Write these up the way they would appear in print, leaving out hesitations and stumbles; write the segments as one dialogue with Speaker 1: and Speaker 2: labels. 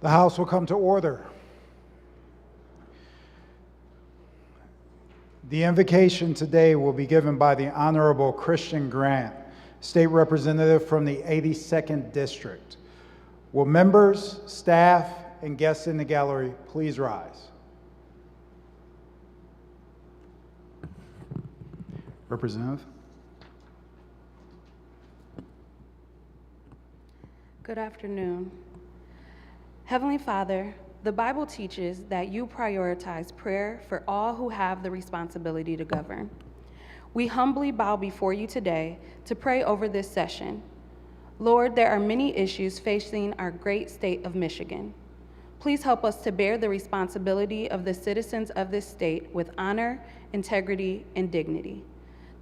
Speaker 1: The House will come to order. The invocation today will be given by the Honorable Christian Grant, State Representative from the 82nd District. Will members, staff, and guests in the gallery please rise? Representative.
Speaker 2: Good afternoon. Heavenly Father, the Bible teaches that you prioritize prayer for all who have the responsibility to govern. We humbly bow before you today to pray over this session. Lord, there are many issues facing our great state of Michigan. Please help us to bear the responsibility of the citizens of this state with honor, integrity, and dignity.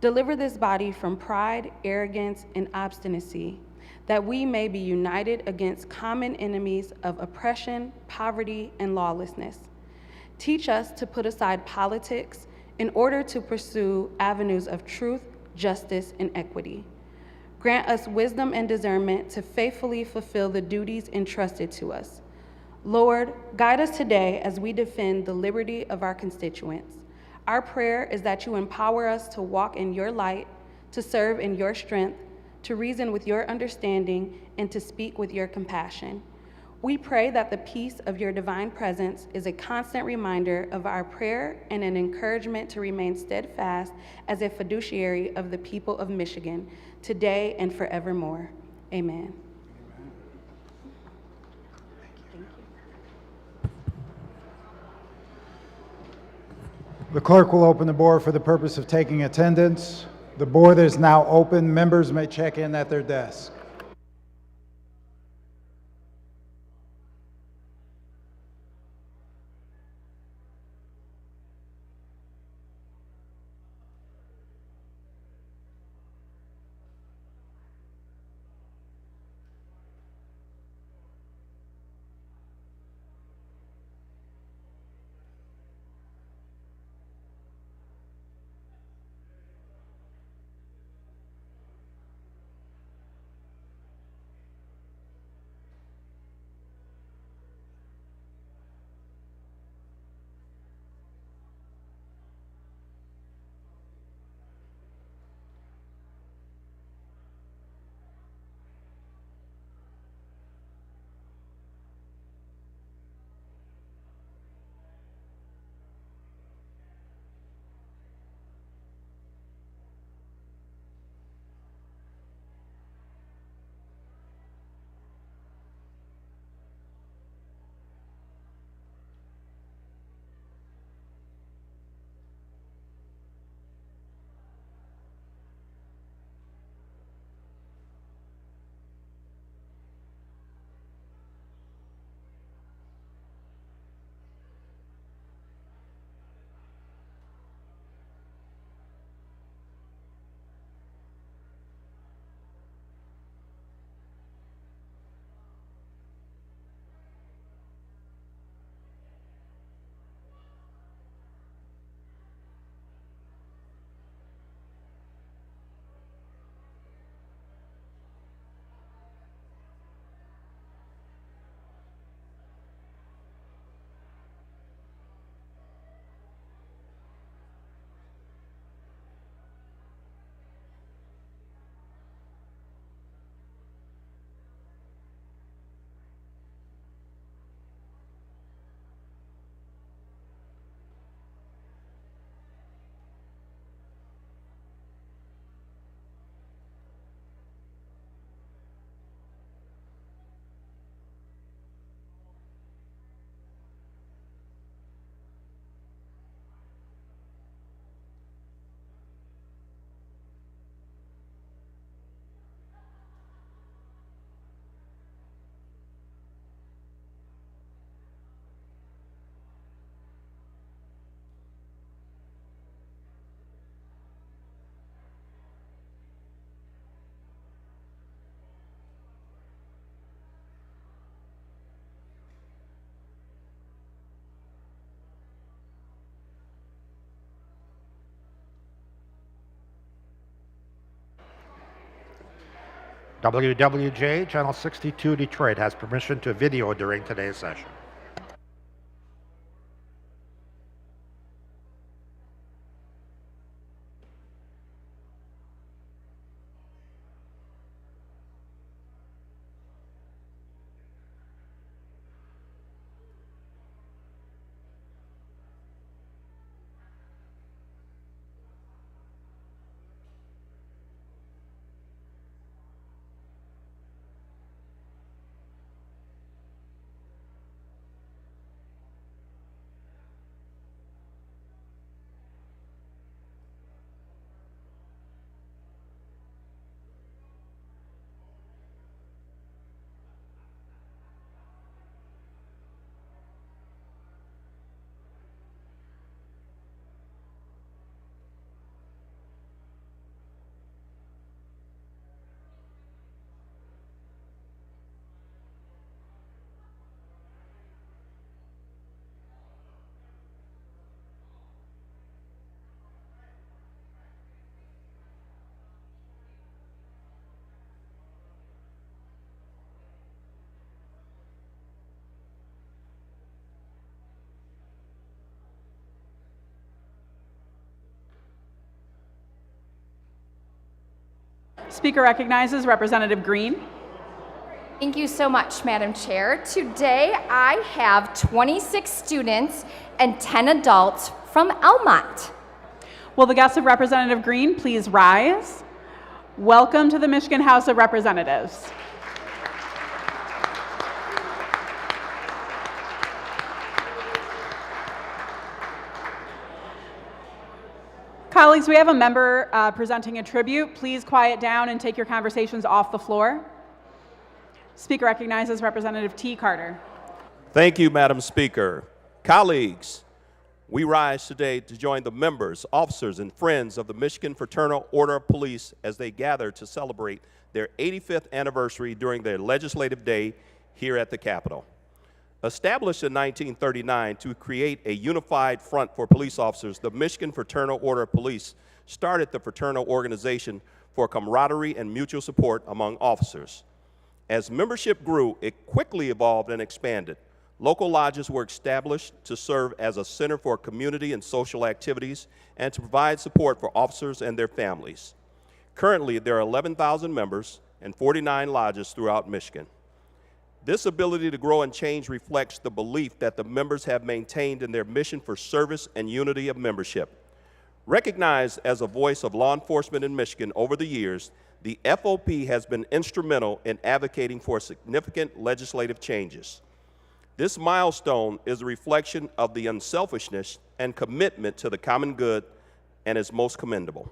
Speaker 2: Deliver this body from pride, arrogance, and obstinacy, that we may be united against common enemies of oppression, poverty, and lawlessness. Teach us to put aside politics in order to pursue avenues of truth, justice, and equity. Grant us wisdom and discernment to faithfully fulfill the duties entrusted to us. Lord, guide us today as we defend the liberty of our constituents. Our prayer is that you empower us to walk in your light, to serve in your strength, to reason with your understanding, and to speak with your compassion. We pray that the peace of your divine presence is a constant reminder of our prayer and an encouragement to remain steadfast as a fiduciary of the people of Michigan, today and forevermore. Amen.
Speaker 1: The clerk will open the board for the purpose of taking attendance. The board is now open. Members may check in at their desk.
Speaker 3: WWJ Channel 62 Detroit has permission to video during today's session.
Speaker 4: Speaker recognizes Representative Green.
Speaker 5: Thank you so much, Madam Chair. Today I have 26 students and 10 adults from Elmont.
Speaker 4: Will the guests of Representative Green please rise? Welcome to the Michigan House of Representatives. Colleagues, we have a member presenting a tribute. Please quiet down and take your conversations off the floor. Speaker recognizes Representative T. Carter.
Speaker 6: Thank you, Madam Speaker. Colleagues, we rise today to join the members, officers, and friends of the Michigan Fraternal Order of Police as they gather to celebrate their 85th anniversary during their legislative day here at the Capitol. Established in 1939 to create a unified front for police officers, the Michigan Fraternal Order of Police started the fraternal organization for camaraderie and mutual support among officers. As membership grew, it quickly evolved and expanded. Local lodges were established to serve as a center for community and social activities and to provide support for officers and their families. Currently, there are 11,000 members and 49 lodges throughout Michigan. This ability to grow and change reflects the belief that the members have maintained in their mission for service and unity of membership. Recognized as a voice of law enforcement in Michigan over the years, the FOP has been instrumental in advocating for significant legislative changes. This milestone is a reflection of the unselfishness and commitment to the common good and is most commendable.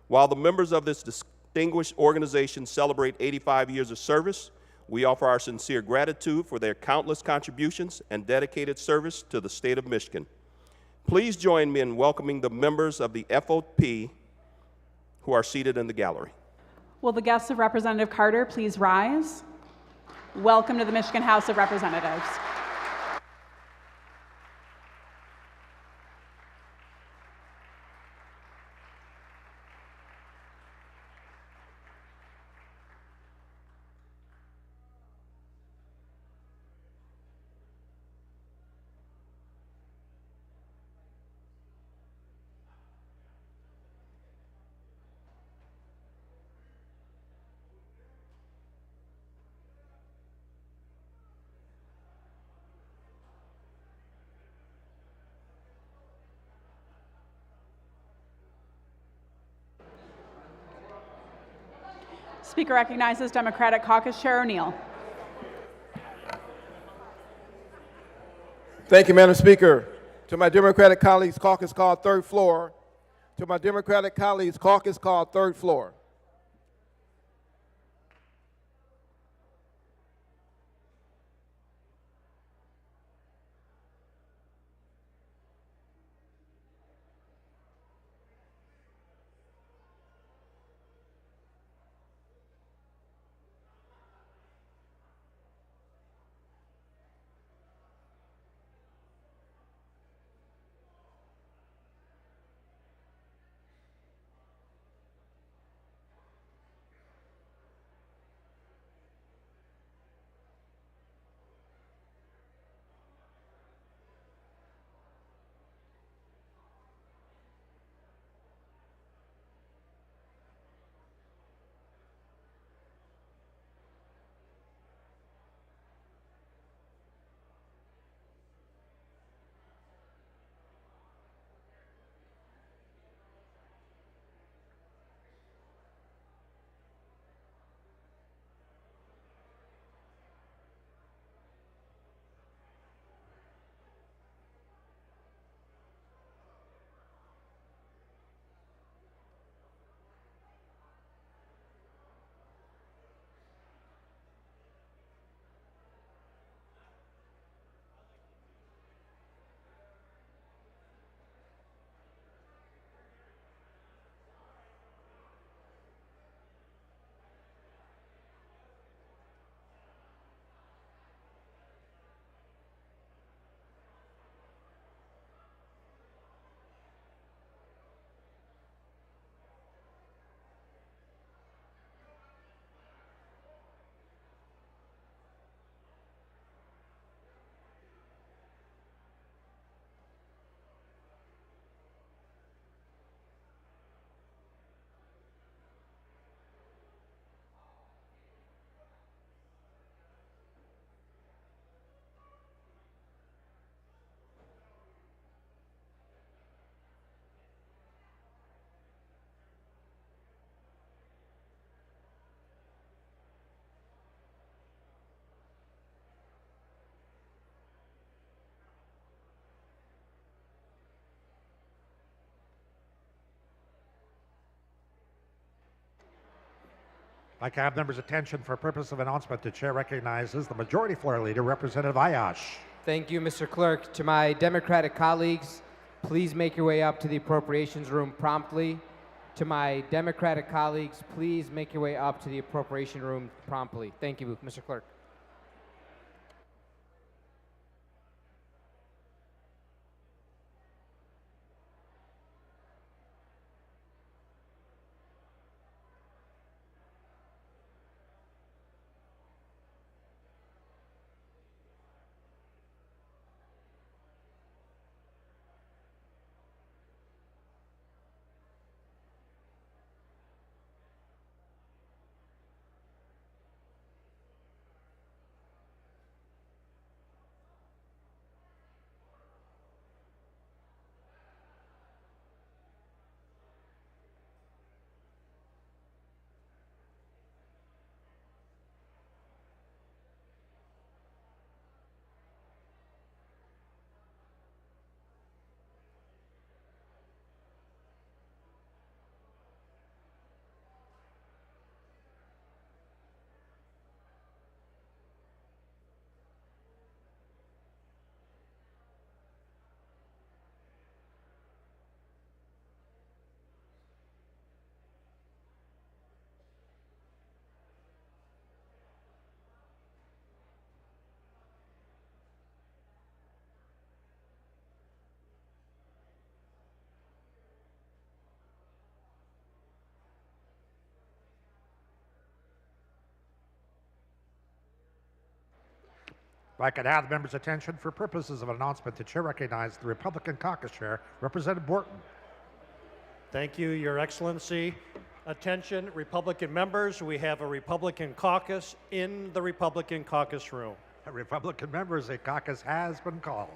Speaker 6: While the members of this distinguished organization celebrate 85 years of service, we offer our sincere gratitude for their countless contributions and dedicated service to the state of Michigan. Please join me in welcoming the members of the FOP who are seated in the gallery.
Speaker 4: Will the guests of Representative Carter please rise? Welcome to the Michigan House of Representatives. Speaker recognizes Democratic Caucus Chair O'Neill.
Speaker 7: Thank you, Madam Speaker. To my Democratic colleagues, caucus called third floor. To my Democratic colleagues, caucus called third floor.
Speaker 3: I'd like to have members' attention for purpose of announcement. The chair recognizes the Majority Floor Leader, Representative Ayash.
Speaker 8: Thank you, Mr. Clerk. To my Democratic colleagues, please make your way up to the appropriations room promptly. To my Democratic colleagues, please make your way up to the appropriation room promptly. Thank you, Mr. Clerk.
Speaker 3: If I could have members' attention for purposes of announcement, the chair recognizes the Republican Caucus Chair, Representative Borton.
Speaker 9: Thank you, Your Excellency. Attention, Republican members, we have a Republican caucus in the Republican caucus room.
Speaker 3: Republican members, a caucus has been called.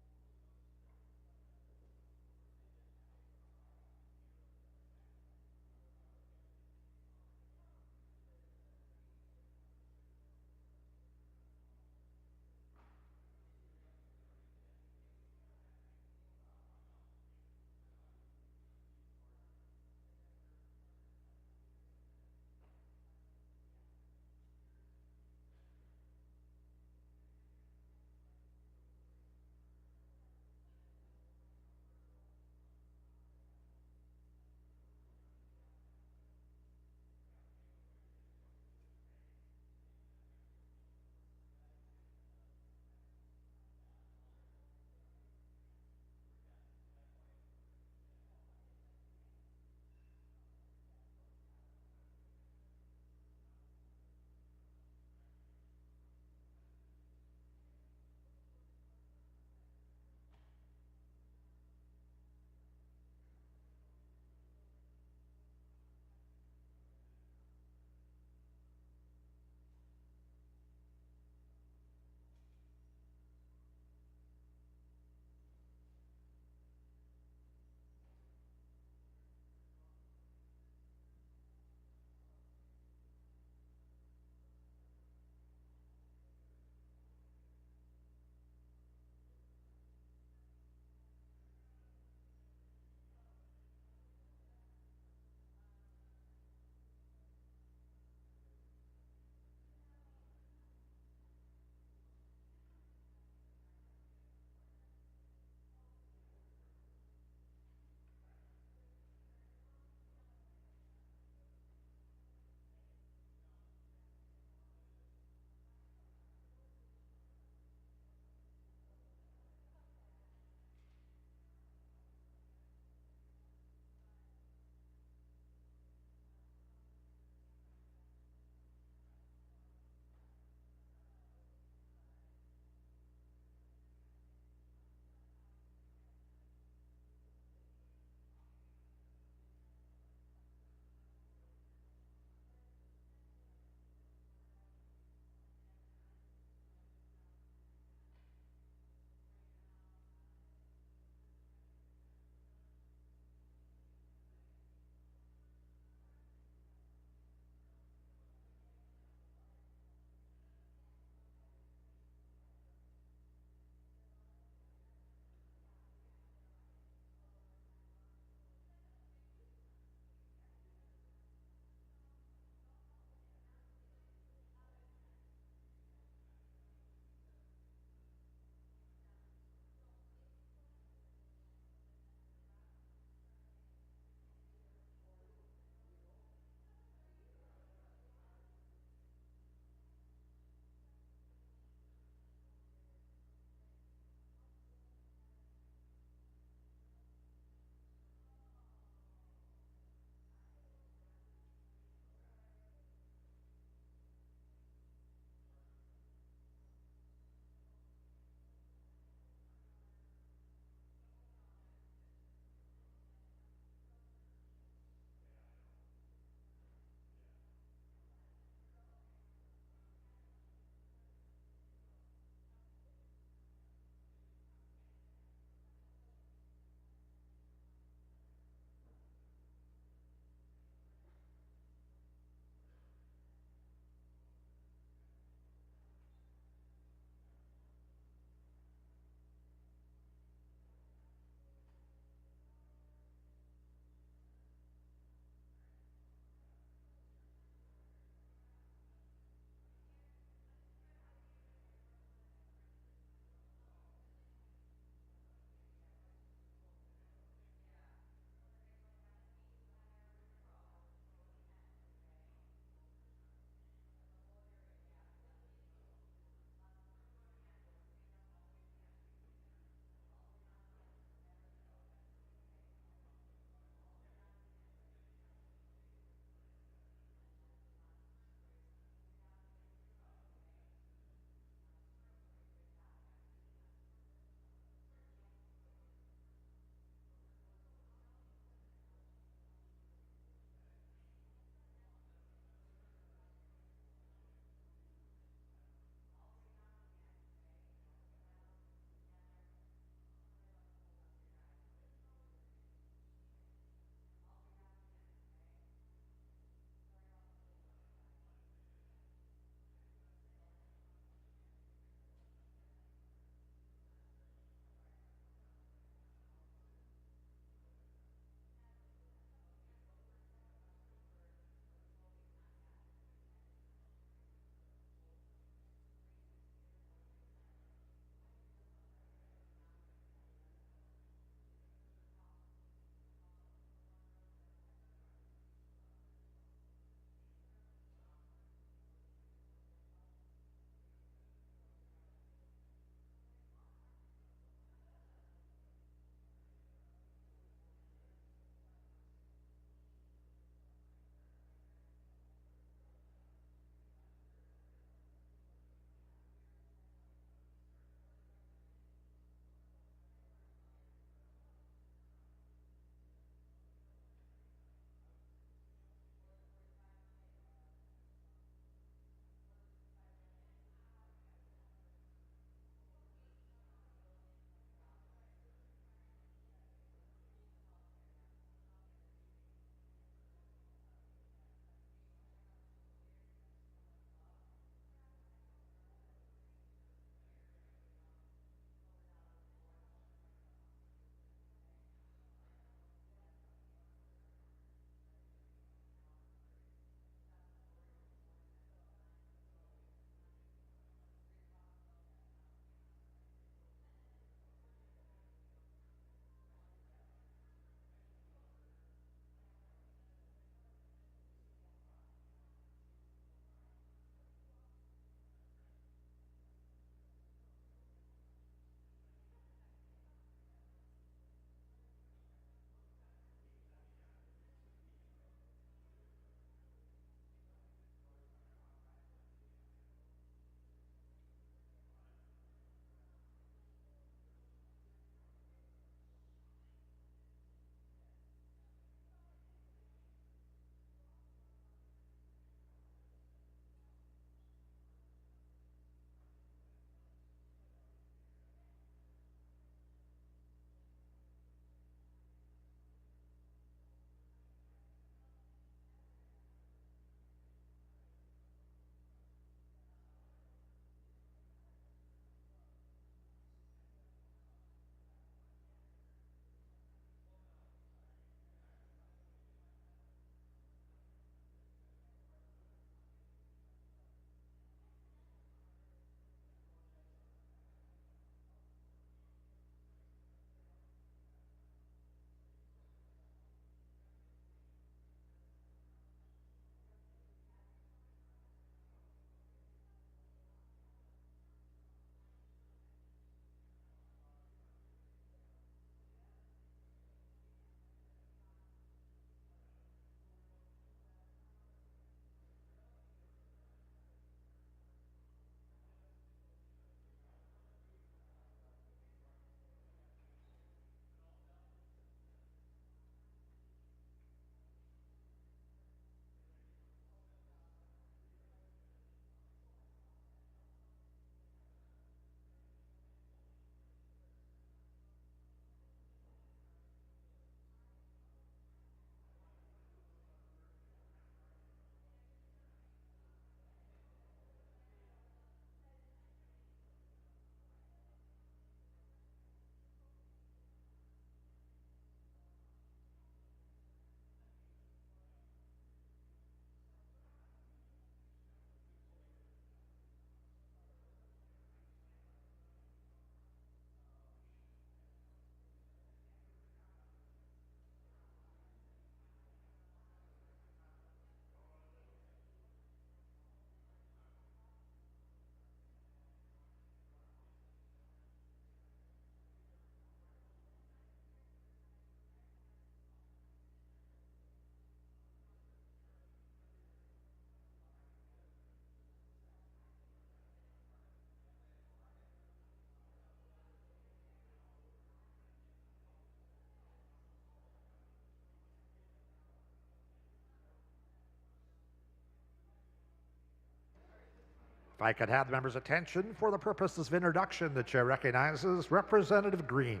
Speaker 3: If I could have the members' attention for the purposes of introduction, the chair recognizes Representative Green.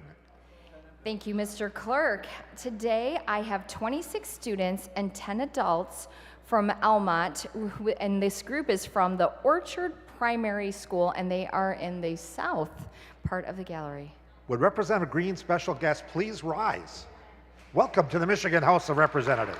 Speaker 5: Thank you, Mr. Clerk. Today, I have 26 students and 10 adults from Elmont, and this group is from the Orchard Primary School, and they are in the south part of the gallery.
Speaker 3: Would Representative Green's special guest please rise? Welcome to the Michigan House of Representatives.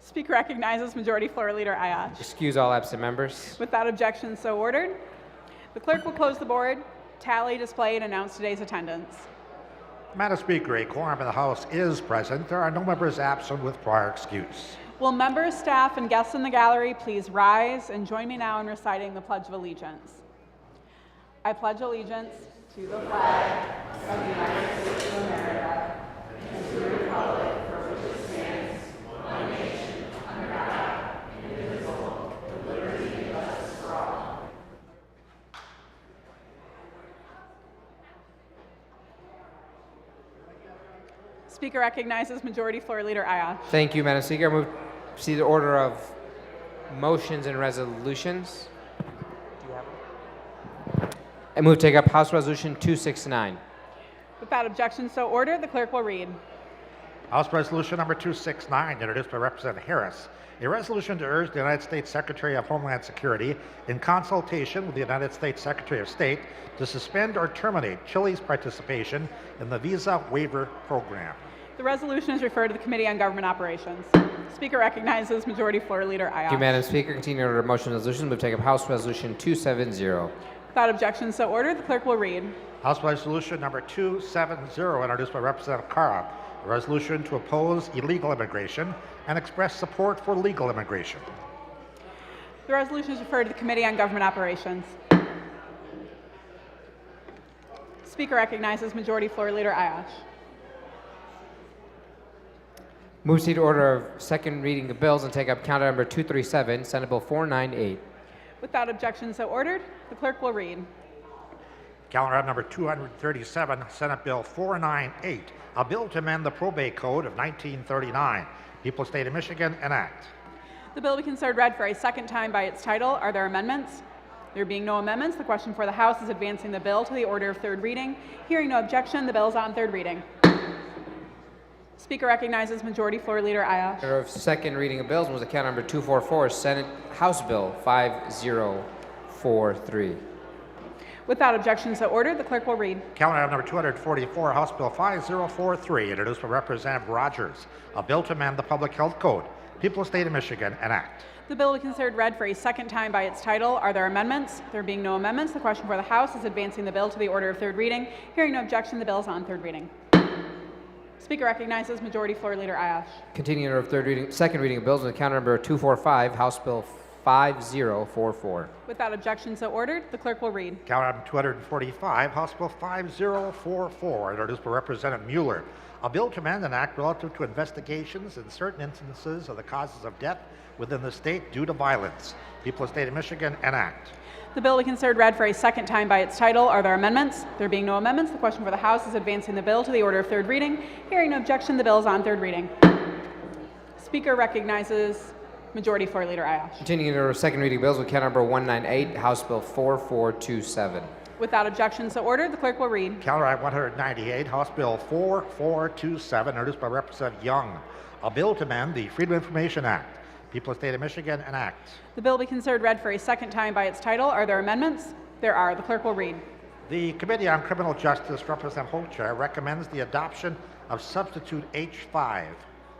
Speaker 4: Speaker recognizes Majority Floor Leader Ayash.
Speaker 8: Excuse all absent members.
Speaker 4: Without objection, so ordered. The clerk will close the board, tally, display, and announce today's attendance.
Speaker 3: Madam Speaker, a quorum in the House is present. There are no members absent with prior excuse.
Speaker 4: Will members, staff, and guests in the gallery please rise and join me now in reciting the Pledge of Allegiance. I pledge allegiance to the flag of the United States of America and to the republic for which it stands, one nation, under God, indivisible, with liberty and justice for all. Speaker recognizes Majority Floor Leader Ayash.
Speaker 8: Thank you, Madam Speaker. I move to see the order of motions and resolutions. I move to take up House Resolution 269.
Speaker 4: Without objection, so ordered. The clerk will read.
Speaker 3: House Resolution number 269, introduced by Representative Harris. A resolution to urge the United States Secretary of Homeland Security, in consultation with the United States Secretary of State, to suspend or terminate Chile's participation in the Visa Waiver Program.
Speaker 4: The resolution is referred to the Committee on Government Operations. Speaker recognizes Majority Floor Leader Ayash.
Speaker 8: Thank you, Madam Speaker. Continue order of motion and resolutions. Move to take up House Resolution 270.
Speaker 4: Without objection, so ordered. The clerk will read.
Speaker 3: House Resolution number 270, introduced by Representative Carra. A resolution to oppose illegal immigration and express support for legal immigration.
Speaker 4: The resolution is referred to the Committee on Government Operations. Speaker recognizes Majority Floor Leader Ayash.
Speaker 8: Move to see the order of second reading of bills and take up calendar number 237, Senate Bill 498.
Speaker 4: Without objection, so ordered. The clerk will read.
Speaker 3: Calendar item number 237, Senate Bill 498, a bill to amend the probate code of 1939. People, State of Michigan, enact.
Speaker 4: The bill will be considered read for a second time by its title. Are there amendments? There being no amendments, the question for the House is advancing the bill to the order of third reading. Hearing no objection, the bill is on third reading. Speaker recognizes Majority Floor Leader Ayash.
Speaker 8: Order of second reading of bills. Move to calendar number 244, Senate House Bill 5043.
Speaker 4: Without objection, so ordered. The clerk will read.
Speaker 3: Calendar item number 244, House Bill 5043, introduced by Representative Rogers, a bill to amend the Public Health Code. People, State of Michigan, enact.
Speaker 4: The bill will be considered read for a second time by its title. Are there amendments? There being no amendments, the question for the House is advancing the bill to the order of third reading. Hearing no objection, the bill is on third reading. Speaker recognizes Majority Floor Leader Ayash.
Speaker 8: Continuing order of second reading of bills with calendar number 245, House Bill 5044.
Speaker 4: Without objection, so ordered. The clerk will read.
Speaker 3: Calendar item 245, House Bill 5044, introduced by Representative Mueller, a bill to amend an act relative to investigations in certain instances of the causes of death within the state due to violence. People of the State of Michigan, enact.
Speaker 4: The bill will be considered read for a second time by its title. Are there amendments? There being no amendments, the question for the House is advancing the bill to the order of third reading. Hearing no objection, the bill is on third reading. Speaker recognizes Majority Floor Leader Ayash.
Speaker 8: Continuing order of second reading of bills with calendar number 198, House Bill 4427.
Speaker 4: Without objection, so ordered. The clerk will read.
Speaker 3: Calendar item 198, House Bill 4427, introduced by Representative Young, a bill to amend the Freedom of Information Act. People of the State of Michigan, enact.
Speaker 4: The bill will be considered read for a second time by its title. Are there amendments? There are. The clerk will read.
Speaker 3: The Committee on Criminal Justice, Representative Holcher, recommends the adoption of substitute H5.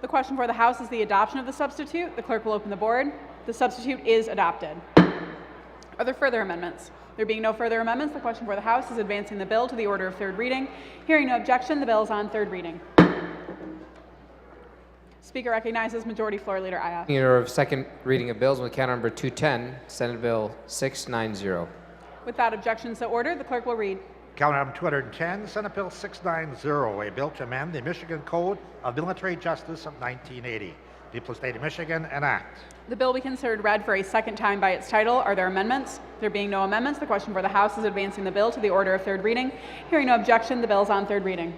Speaker 4: The question for the House is the adoption of the substitute. The clerk will open the board. The substitute is adopted. Are there further amendments? There being no further amendments, the question for the House is advancing the bill to the order of third reading. Hearing no objection, the bill is on third reading. Speaker recognizes Majority Floor Leader Ayash.
Speaker 8: Continuing order of second reading of bills with calendar number 210, Senate Bill 690.
Speaker 4: Without objection, so ordered. The clerk will read.
Speaker 3: Calendar item 210, Senate Bill 690, a bill to amend the Michigan Code of Military Justice of 1980. People of the State of Michigan, enact.
Speaker 4: The bill will be considered read for a second time by its title. Are there amendments? There being no amendments, the question for the House is advancing the bill to the order of third reading. Hearing no objection, the bill is on third reading.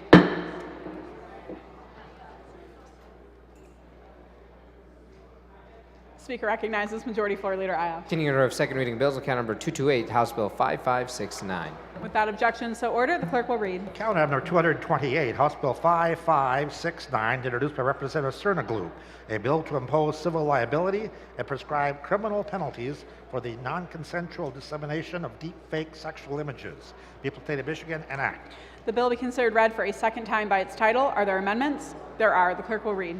Speaker 4: Speaker recognizes Majority Floor Leader Ayash.
Speaker 8: Continuing order of second reading of bills with calendar number 228, House Bill 5569.
Speaker 4: Without objection, so ordered. The clerk will read.
Speaker 3: Calendar item number 228, House Bill 5569, introduced by Representative Cernoglu, a bill to impose civil liability and prescribe criminal penalties for the non-consensual dissemination of deep-fake sexual images. People of the State of Michigan, enact.
Speaker 4: The bill will be considered read for a second time by its title. Are there amendments? There are. The clerk will read.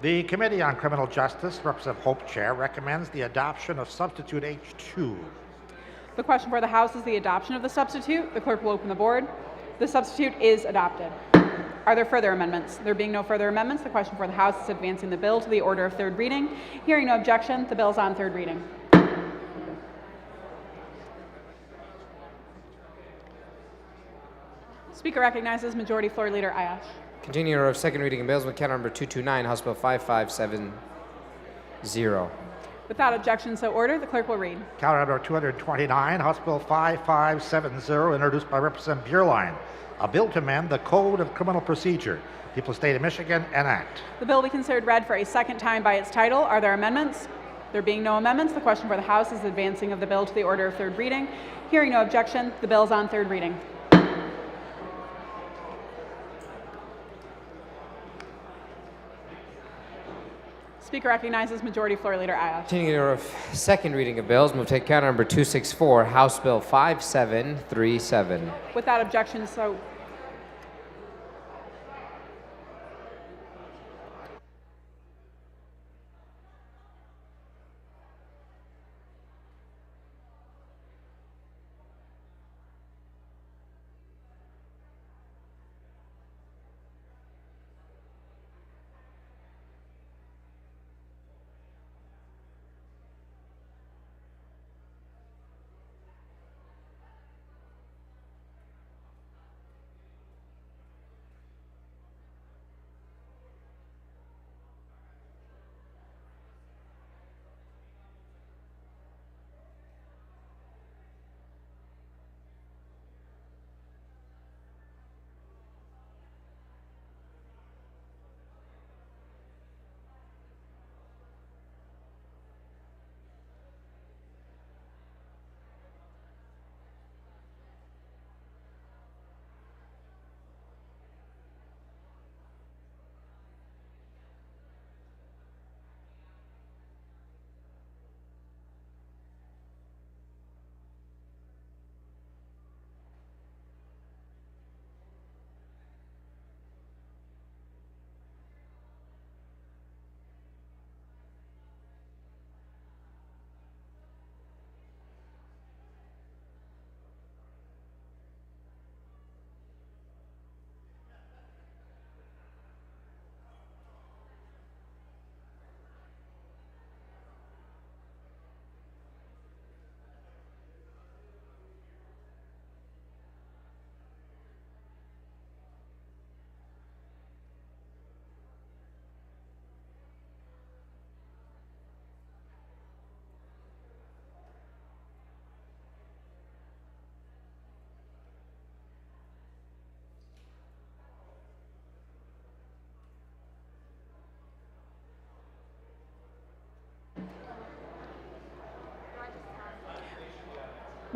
Speaker 3: The Committee on Criminal Justice, Representative Hope Chair, recommends the adoption of substitute H2.
Speaker 4: The question for the House is the adoption of the substitute. The clerk will open the board. The substitute is adopted. Are there further amendments? There being no further amendments, the question for the House is advancing the bill to the order of third reading. Hearing no objection, the bill is on third reading. Speaker recognizes Majority Floor Leader Ayash.
Speaker 8: Continuing order of second reading of bills with count number 229, House Bill 5570.
Speaker 4: Without objection, so ordered. The clerk will read.
Speaker 3: Calendar number 229, House Bill 5570, introduced by Representative Bierlein. A bill to amend the Code of Criminal Procedure. People of the State of Michigan enact.
Speaker 4: The bill will be considered read for a second time by its title. Are there amendments? There being no amendments, the question for the House is advancing of the bill to the order of third reading. Hearing no objection, the bill is on third reading. Speaker recognizes Majority Floor Leader Ayash.
Speaker 8: Continuing order of second reading of bills, move to take count number 264, House Bill 5737.
Speaker 4: Without objection, so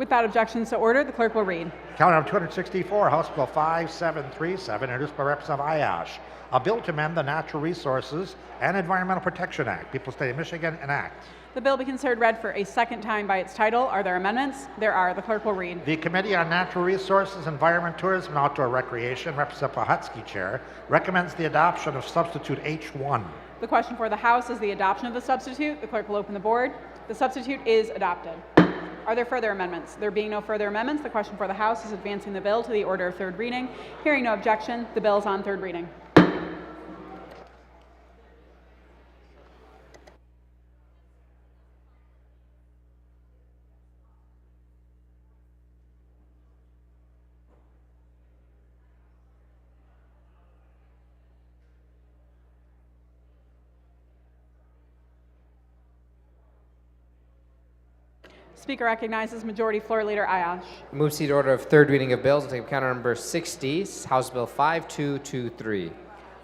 Speaker 4: without objection, so ordered. The clerk will read.
Speaker 3: Calendar number 264, House Bill 5737, introduced by Representative Ayash. A bill to amend the Natural Resources and Environmental Protection Act. People of the State of Michigan enact.
Speaker 4: The bill be considered read for a second time by its title. Are there amendments? There are. The clerk will read.
Speaker 3: The Committee on Natural Resources, Environment, Tourism, and Outdoor Recreation, Representative Pohutsky, Chair, recommends the adoption of substitute H1.
Speaker 4: The question for the House is the adoption of the substitute. The clerk will open the board. The substitute is adopted. Are there further amendments? There being no further amendments, the question for the House is advancing the bill to the order of third reading. Hearing no objection, the bill is on third reading. Speaker recognizes Majority Floor Leader Ayash.
Speaker 8: Move to the order of third reading of bills and take count number 60, House Bill 5223.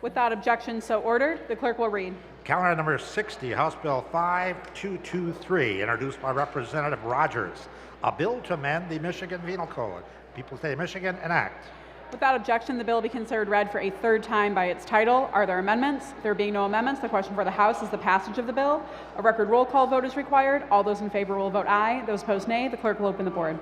Speaker 4: Without objection, so ordered. The clerk will read.
Speaker 3: Calendar number 60, House Bill 5223, introduced by Representative Rogers. A bill to amend the Michigan Penal Code. People of the State of Michigan enact.
Speaker 4: Without objection, the bill be considered read for a third time by its title. Are there amendments? There being no amendments, the question for the House is the passage of the bill. A record roll call vote is required. All those in favor will vote aye. Those opposed, nay. The clerk will open the board.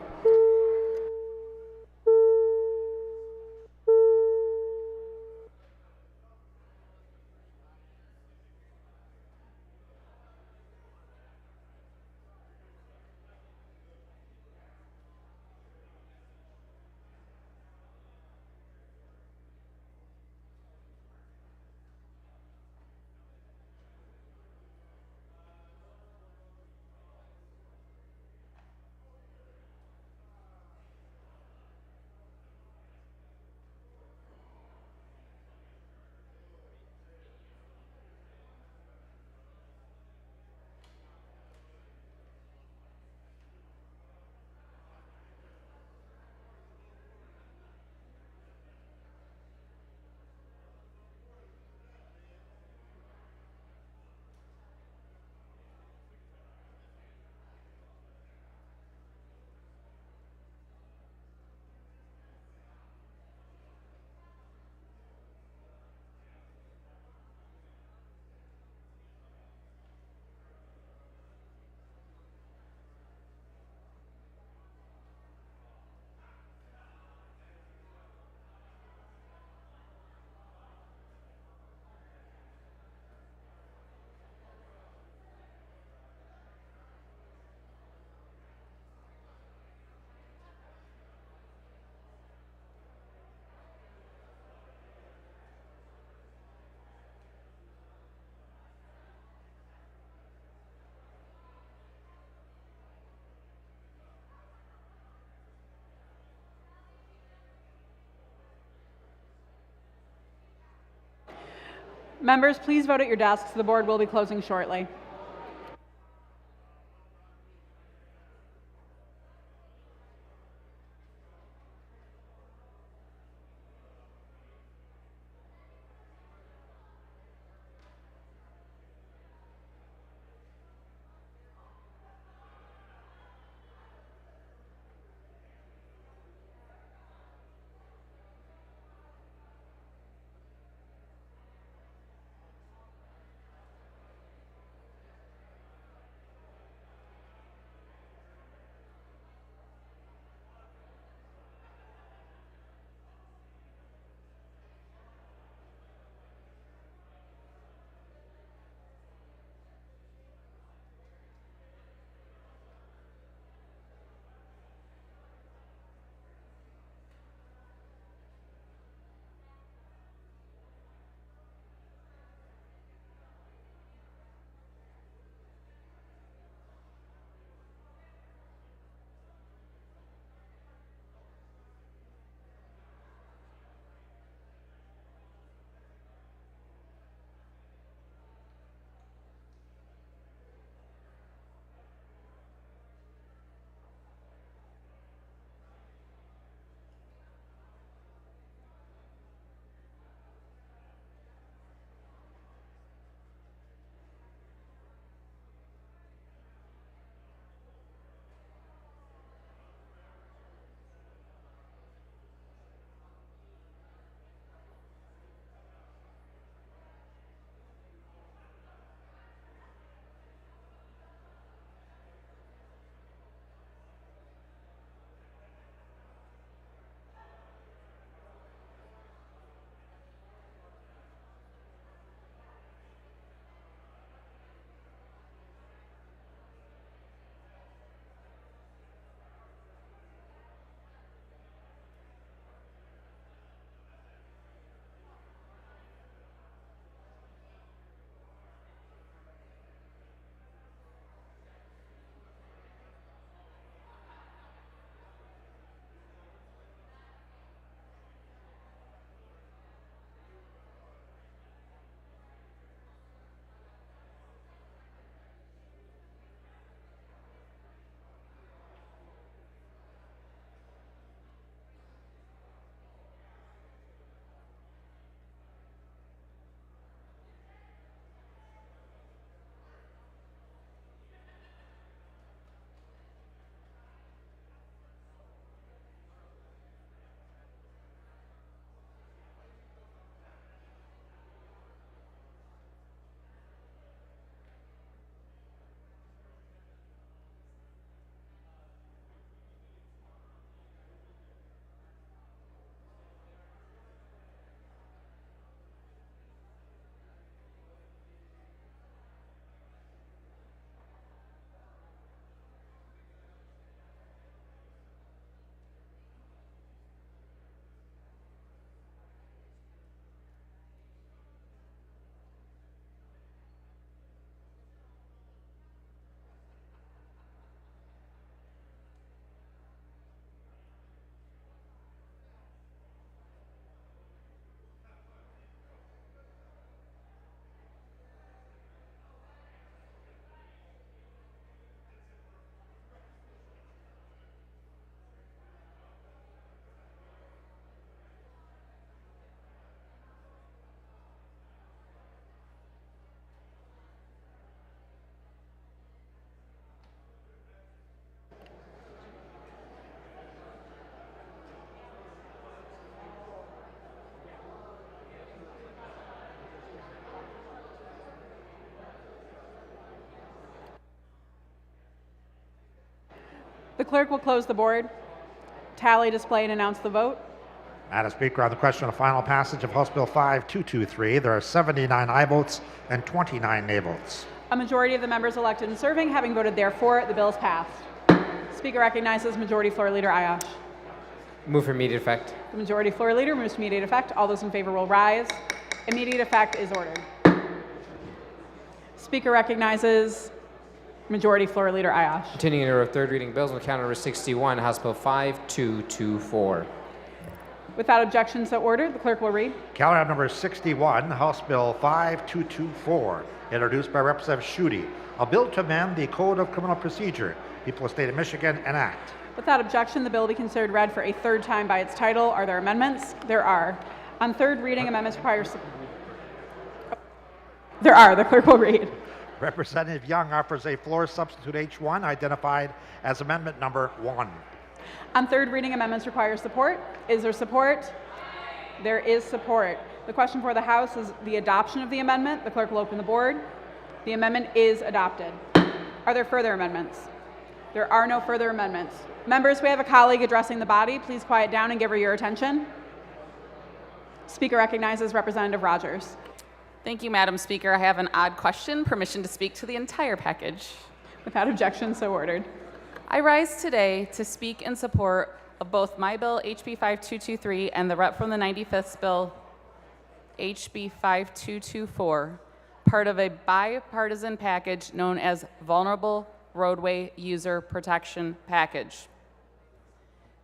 Speaker 4: Members, please vote at your desks. The board will be closing shortly. The clerk will close the board, tally, display, and announce the vote.
Speaker 3: Madam Speaker, on the question of final passage of House Bill 5223, there are 79 aye votes and 29 nay votes.
Speaker 4: A majority of the members elected and serving having voted therefore, the bill is passed. Speaker recognizes Majority Floor Leader Ayash.
Speaker 8: Move for immediate effect.
Speaker 4: The Majority Floor Leader moves to immediate effect. All those in favor will rise. Immediate effect is ordered. Speaker recognizes Majority Floor Leader Ayash.
Speaker 8: Continuing to third reading bills on account number 61, House Bill 5224.
Speaker 4: Without objection, so ordered. The clerk will read.
Speaker 3: Calendar item number 61, House Bill 5224, introduced by Representative Schuette, a bill to amend the Code of Criminal Procedure. People of the State of Michigan enact.
Speaker 4: Without objection, the bill be considered read for a third time by its title. Are there amendments? There are. On third reading, amendments require There are. The clerk will read.
Speaker 3: Representative Young offers a floor substitute H1 identified as amendment number 1.
Speaker 4: On third reading, amendments require support. Is there support? There is support. The question for the House is the adoption of the amendment. The clerk will open the board. The amendment is adopted. Are there further amendments? There are no further amendments. Members, we have a colleague addressing the body. Please quiet down and give her your attention. Speaker recognizes Representative Rogers.
Speaker 10: Thank you, Madam Speaker. I have an odd question. Permission to speak to the entire package.
Speaker 4: Without objection, so ordered.
Speaker 10: I rise today to speak in support of both my bill, HB 5223, and the rep from the 95th bill, HB 5224, part of a bipartisan package known as Vulnerable Roadway User Protection Package.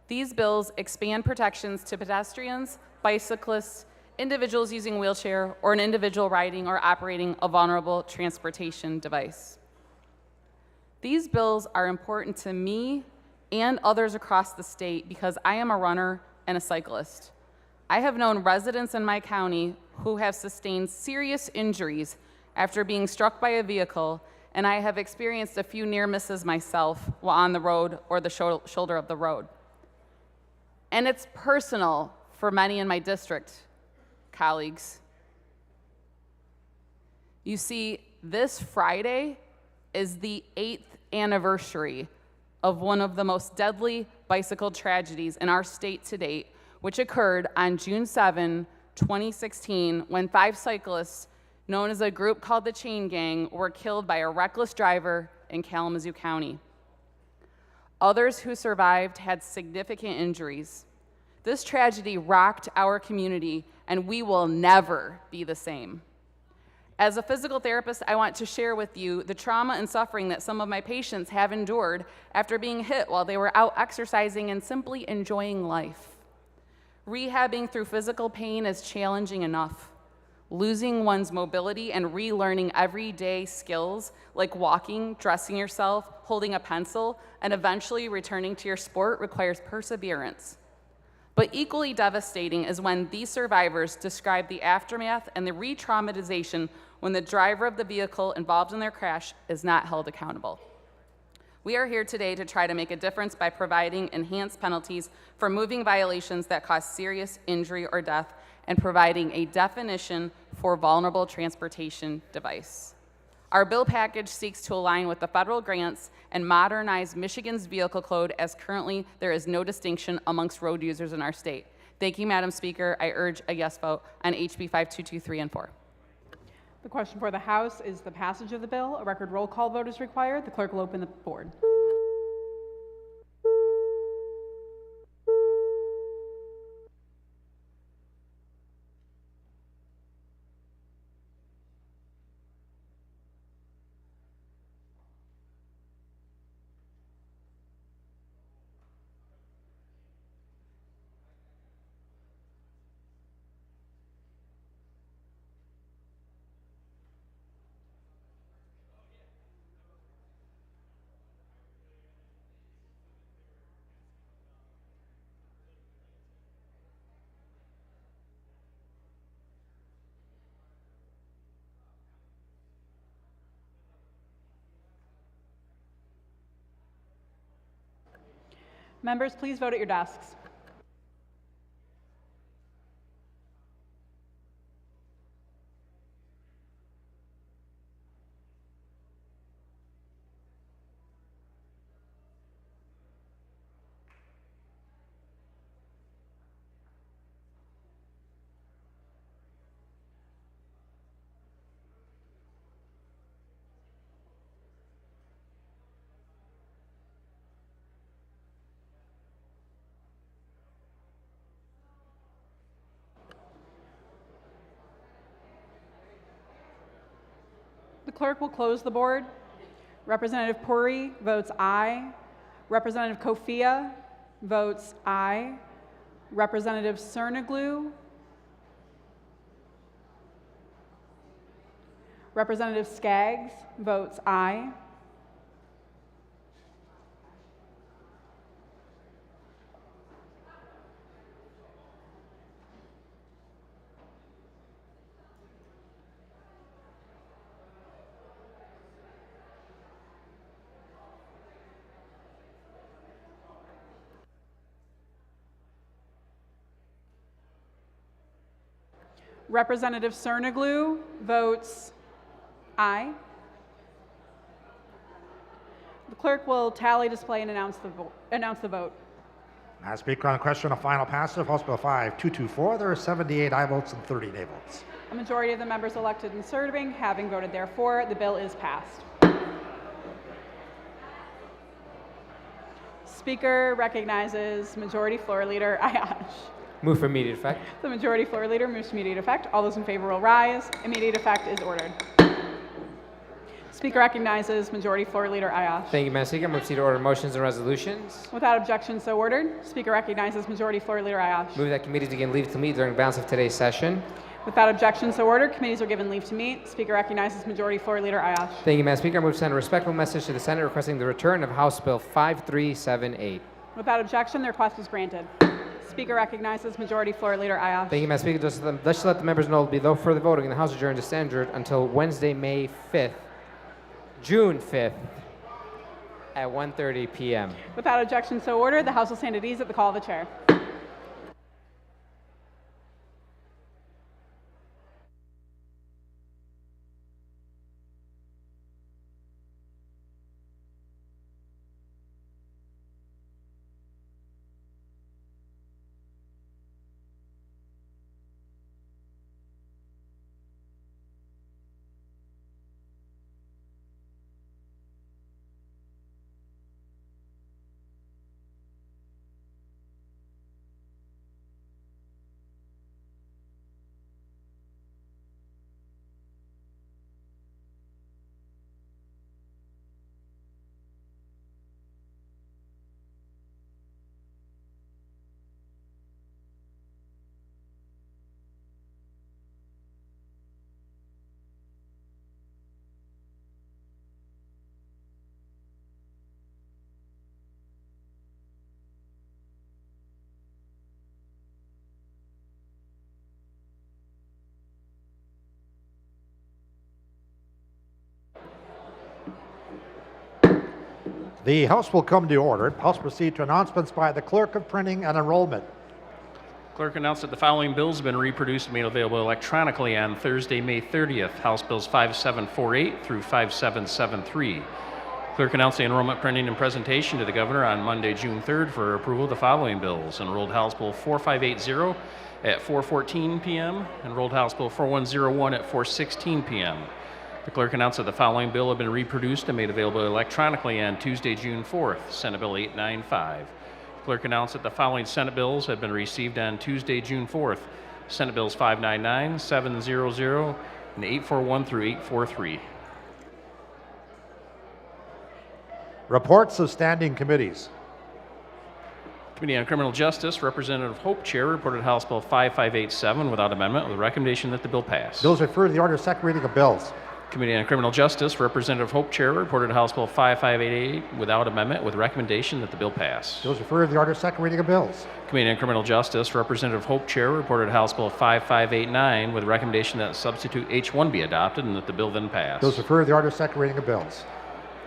Speaker 10: These bills expand protections to pedestrians, bicyclists, individuals using a wheelchair, or an individual riding or operating a vulnerable transportation device. These bills are important to me and others across the state because I am a runner and a cyclist. I have known residents in my county who have sustained serious injuries after being struck by a vehicle, and I have experienced a few near misses myself while on the road or the shoulder of the road. And it's personal for many in my district, colleagues. You see, this Friday is the 8th anniversary of one of the most deadly bicycle tragedies in our state to date, which occurred on June 7, 2016, when 5 cyclists, known as a group called the Chain Gang, were killed by a reckless driver in Kalamazoo County. Others who survived had significant injuries. This tragedy rocked our community, and we will never be the same. As a physical therapist, I want to share with you the trauma and suffering that some of my patients have endured after being hit while they were out exercising and simply enjoying life. Rehabbing through physical pain is challenging enough. Losing one's mobility and relearning everyday skills like walking, dressing yourself, holding a pencil, and eventually returning to your sport requires perseverance. But equally devastating is when these survivors describe the aftermath and the re-traumatization when the driver of the vehicle involved in their crash is not held accountable. We are here today to try to make a difference by providing enhanced penalties for moving violations that cause serious injury or death and providing a definition for vulnerable transportation device. Our bill package seeks to align with the federal grants and modernize Michigan's vehicle code, as currently there is no distinction amongst road users in our state. Thank you, Madam Speaker. I urge a yes vote on HB 5223 and 4.
Speaker 4: The question for the House is the passage of the bill. A record roll call vote is required. The clerk will open the board. Members, please vote at your desks. The clerk will close the board. Representative Puri votes aye. Representative Kofia votes aye. Representative Cerniglu. Representative Skaggs votes aye. Representative Cerniglu votes aye. The clerk will tally, display, and announce the vote.
Speaker 3: Madam Speaker, on the question of final passage of House Bill 5224, there are 78 aye votes and 30 nay votes.
Speaker 4: A majority of the members elected and serving having voted therefore, the bill is passed. Speaker recognizes Majority Floor Leader Ayash.
Speaker 8: Move for immediate effect.
Speaker 4: The Majority Floor Leader moves to immediate effect. All those in favor will rise. Immediate effect is ordered. Speaker recognizes Majority Floor Leader Ayash.
Speaker 8: Thank you, Madam Speaker. Move to order motions and resolutions.
Speaker 4: Without objection, so ordered. Speaker recognizes Majority Floor Leader Ayash.
Speaker 8: Move that committees begin leave to meet during the balance of today's session.
Speaker 4: Without objection, so ordered. Committees are given leave to meet. Speaker recognizes Majority Floor Leader Ayash.
Speaker 8: Thank you, Madam Speaker. I move to send a respectful message to the Senate requesting the return of House Bill 5378.
Speaker 4: Without objection, the request is granted. Speaker recognizes Majority Floor Leader Ayash.
Speaker 8: Thank you, Madam Speaker. Just let the members know there will be no further voting in the House adjourned to standard until Wednesday, June 5th at 1:30 p.m.
Speaker 4: Without objection, so ordered. The House will stand at ease at the call of the chair.
Speaker 3: The House will come to order. House proceed to announcements by the Clerk of Printing and Enrollment.
Speaker 11: Clerk announced that the following bills have been reproduced and made available electronically on Thursday, May 30th. House Bills 5748 through 5773. Clerk announced the enrollment printing and presentation to the Governor on Monday, June 3rd for approval of the following bills. Enrolled House Bill 4580 at 4:14 p.m. Enrolled House Bill 4101 at 4:16 p.m. The clerk announced that the following bill have been reproduced and made available electronically on Tuesday, June 4th, Senate Bill 895. The clerk announced that the following Senate bills have been received on Tuesday, June 4th. Senate Bills 599, 700, and 841 through 843.
Speaker 3: Reports of standing committees.
Speaker 11: Committee on Criminal Justice, Representative Hope Chair, reported House Bill 5587 without amendment with a recommendation that the bill pass.
Speaker 3: Bills referred to the order of second reading of bills.
Speaker 11: Committee on Criminal Justice, Representative Hope Chair, reported House Bill 5588 without amendment with recommendation that the bill pass.
Speaker 3: Bills referred to the order of second reading of bills.
Speaker 11: Committee on Criminal Justice, Representative Hope Chair, reported House Bill 5589 with recommendation that substitute H1 be adopted and that the bill then pass.
Speaker 3: Bills referred to the order of second reading of bills.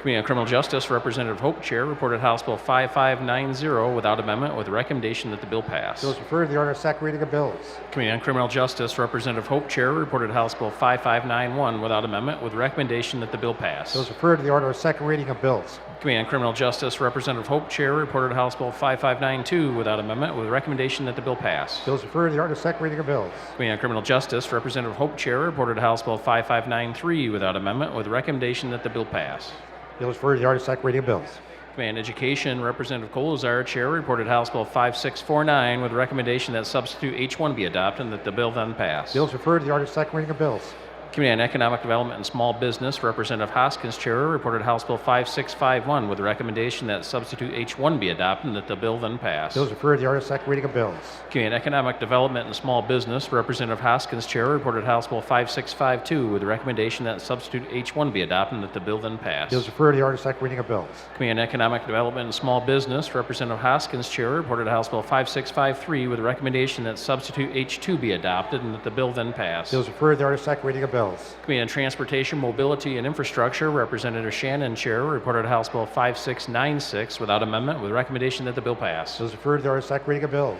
Speaker 11: Committee on Criminal Justice, Representative Hope Chair, reported House Bill 5590 without amendment with recommendation that the bill pass.
Speaker 3: Bills referred to the order of second reading of bills.
Speaker 11: Committee on Criminal Justice, Representative Hope Chair, reported House Bill 5591 without amendment with recommendation that the bill pass.
Speaker 3: Bills referred to the order of second reading of bills.
Speaker 11: Committee on Criminal Justice, Representative Hope Chair, reported House Bill 5592 without amendment with recommendation that the bill pass.
Speaker 3: Bills referred to the order of second reading of bills.
Speaker 11: Committee on Criminal Justice, Representative Hope Chair, reported House Bill 5593 without amendment with recommendation that the bill pass.
Speaker 3: Bills referred to the order of second reading of bills.
Speaker 11: Committee on Education, Representative Colazar, Chair, reported House Bill 5649 with recommendation that substitute H1 be adopted and that the bill then pass.
Speaker 3: Bills referred to the order of second reading of bills.
Speaker 11: Committee on Economic Development and Small Business, Representative Hoskins, Chair, reported House Bill 5651 with the recommendation that substitute H1 be adopted and that the bill then pass.
Speaker 3: Bills referred to the order, second reading of bills.
Speaker 11: Committee on Economic Development and Small Business, Representative Hoskins, Chair, reported House Bill 5652 with the recommendation that substitute H1 be adopted and that the bill then pass.
Speaker 3: Bills referred to the order, second reading of bills.
Speaker 11: Committee on Economic Development and Small Business, Representative Hoskins, Chair, reported House Bill 5653 with the recommendation that substitute H2 be adopted and that the bill then pass.
Speaker 3: Bills referred to the order, second reading of bills.
Speaker 11: Committee on Transportation, Mobility, and Infrastructure, Representative Shannon, Chair, reported House Bill 5696 without amendment with recommendation that the bill pass.
Speaker 3: Bills referred to the order, second reading of bills.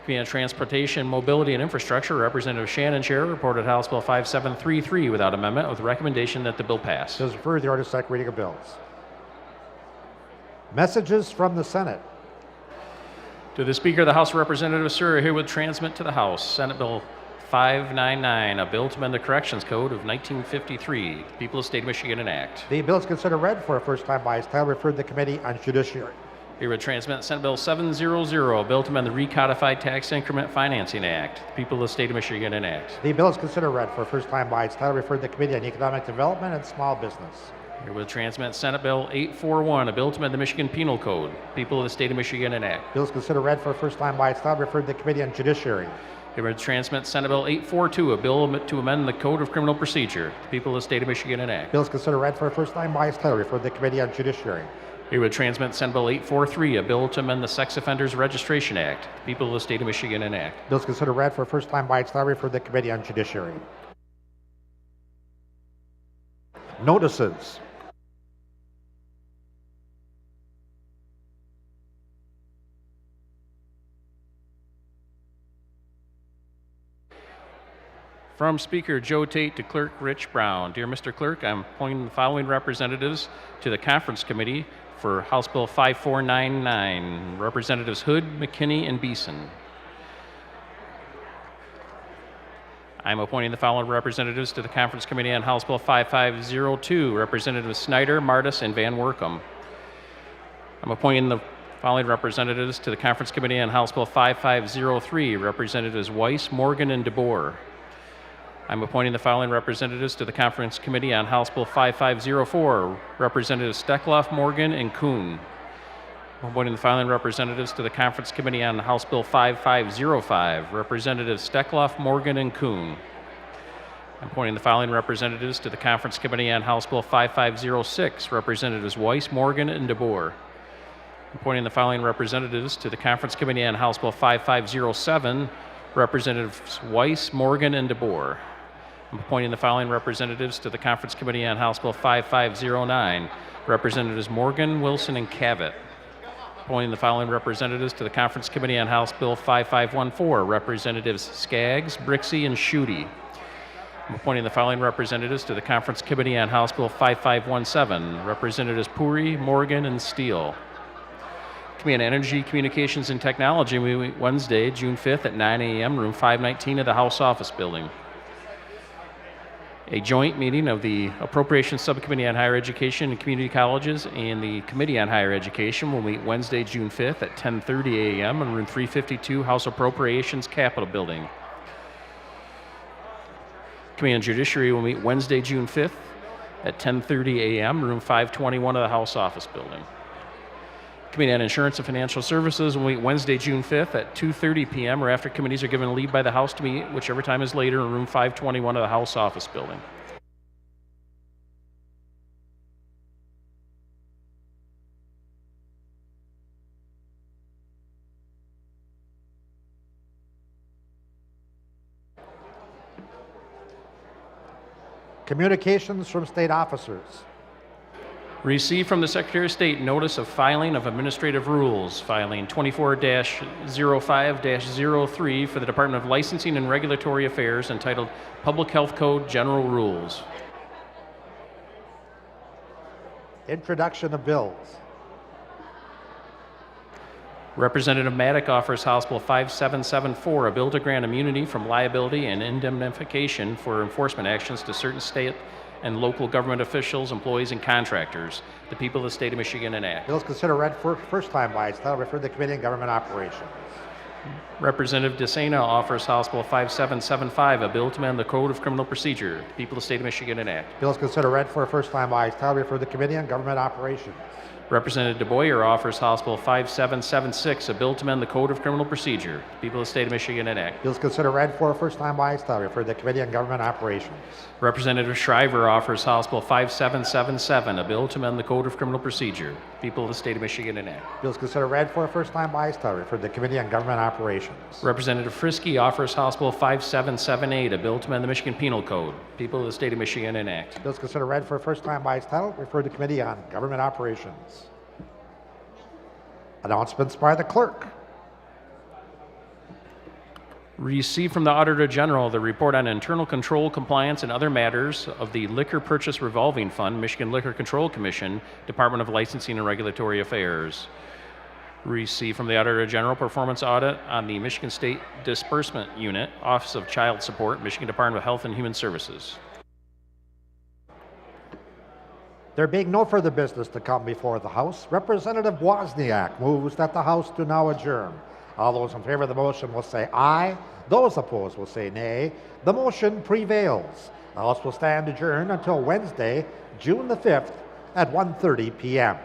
Speaker 11: Committee on Transportation, Mobility, and Infrastructure, Representative Shannon, Chair, reported House Bill 5733 without amendment with recommendation that the bill pass.
Speaker 3: Bills referred to the order, second reading of bills. Messages from the Senate.
Speaker 11: To the Speaker of the House of Representatives, sir, I herewith transmit to the House Senate Bill 599, a bill to amend the Corrections Code of 1953. People of the State of Michigan enact.
Speaker 3: The bill is considered read for a first time by its title, referred to the Committee on Judiciary.
Speaker 11: Herewith transmit Senate Bill 700, a bill to amend the Recodified Tax Increment Financing Act. People of the State of Michigan enact.
Speaker 3: The bill is considered read for a first time by its title, referred to the Committee on Economic Development and Small Business.
Speaker 11: Herewith transmit Senate Bill 841, a bill to amend the Michigan Penal Code. People of the State of Michigan enact.
Speaker 3: Bill is considered read for a first time by its title, referred to the Committee on Judiciary.
Speaker 11: Herewith transmit Senate Bill 842, a bill to amend the Code of Criminal Procedure. People of the State of Michigan enact.
Speaker 3: Bill is considered read for a first time by its title, referred to the Committee on Judiciary.
Speaker 11: Herewith transmit Senate Bill 843, a bill to amend the Sex Offenders Registration Act. People of the State of Michigan enact.
Speaker 3: Bill is considered read for a first time by its title, referred to the Committee on Judiciary. Notices.
Speaker 11: From Speaker Joe Tate to Clerk Rich Brown. Dear Mr. Clerk, I'm appointing the following representatives to the Conference Committee for House Bill 5499. Representatives Hood, McKinney, and Beeson. I'm appointing the following representatives to the Conference Committee on House Bill 5502. Representatives Snyder, Martis, and Van Workum. I'm appointing the following representatives to the Conference Committee on House Bill 5503. Representatives Weiss, Morgan, and DeBoer. I'm appointing the following representatives to the Conference Committee on House Bill 5504. Representatives Steckloff, Morgan, and Kuhn. I'm appointing the following representatives to the Conference Committee on House Bill 5505. Representatives Steckloff, Morgan, and Kuhn. I'm appointing the following representatives to the Conference Committee on House Bill 5506. Representatives Weiss, Morgan, and DeBoer. I'm appointing the following representatives to the Conference Committee on House Bill 5507. Representatives Weiss, Morgan, and DeBoer. I'm appointing the following representatives to the Conference Committee on House Bill 5509. Representatives Morgan, Wilson, and Cavett. Appointing the following representatives to the Conference Committee on House Bill 5514. Representatives Skaggs, Brixey, and Schuette. I'm appointing the following representatives to the Conference Committee on House Bill 5517. Representatives Puri, Morgan, and Steele. Committee on Energy, Communications, and Technology, we meet Wednesday, June 5th at 9 a.m., room 519 of the House Office Building. A joint meeting of the Appropriations Subcommittee on Higher Education and Community Colleges and the Committee on Higher Education will meet Wednesday, June 5th at 10:30 a.m. in room 352, House Appropriations Capitol Building. Committee on Judiciary will meet Wednesday, June 5th at 10:30 a.m., room 521 of the House Office Building. Committee on Insurance and Financial Services will meet Wednesday, June 5th at 2:30 p.m. or after committees are given leave by the House to meet, whichever time is later, in room 521 of the House Office Building.
Speaker 3: Communications from state officers.
Speaker 11: Received from the Secretary of State notice of filing of administrative rules, filing 24-05-03 for the Department of Licensing and Regulatory Affairs entitled Public Health Code General Rules.
Speaker 3: Introduction of bills.
Speaker 11: Representative Maddock offers House Bill 5774, a bill to grant immunity from liability and indemnification for enforcement actions to certain state and local government officials, employees, and contractors. The people of the State of Michigan enact.
Speaker 3: Bill is considered read for first time by its title, referred to the Committee on Government Operations.
Speaker 11: Representative DeSena offers House Bill 5775, a bill to amend the Code of Criminal Procedure. The people of the state of Michigan enact.
Speaker 3: Bill is considered read for a first time by its title, referred to the Committee on Government Operations.
Speaker 11: Representative DeBoyer offers House Bill 5776, a bill to amend the Code of Criminal Procedure. The people of the state of Michigan enact.
Speaker 3: Bill is considered read for a first time by its title, referred to the Committee on Government Operations.
Speaker 11: Representative Shriver offers House Bill 5777, a bill to amend the Code of Criminal Procedure. The people of the state of Michigan enact.
Speaker 3: Bill is considered read for a first time by its title, referred to the Committee on Government Operations.
Speaker 11: Representative Frisky offers House Bill 5778, a bill to amend the Michigan Penal Code. People of the state of Michigan enact.
Speaker 3: Bill is considered read for a first time by its title, referred to the Committee on Government Operations. Announcements by the clerk.
Speaker 11: Received from the Auditor General the report on internal control, compliance, and other matters of the Liquor Purchase Revolving Fund, Michigan Liquor Control Commission, Department of Licensing and Regulatory Affairs. Received from the Auditor General performance audit on the Michigan State Disbursement Unit, Office of Child Support, Michigan Department of Health and Human Services.
Speaker 3: There being no further business to come before the House, Representative Wozniak moves that the House do now adjourn. All those in favor of the motion will say aye. Those opposed will say nay. The motion prevails. The House will stand adjourned until Wednesday, June the 5th at 1:30 p.m.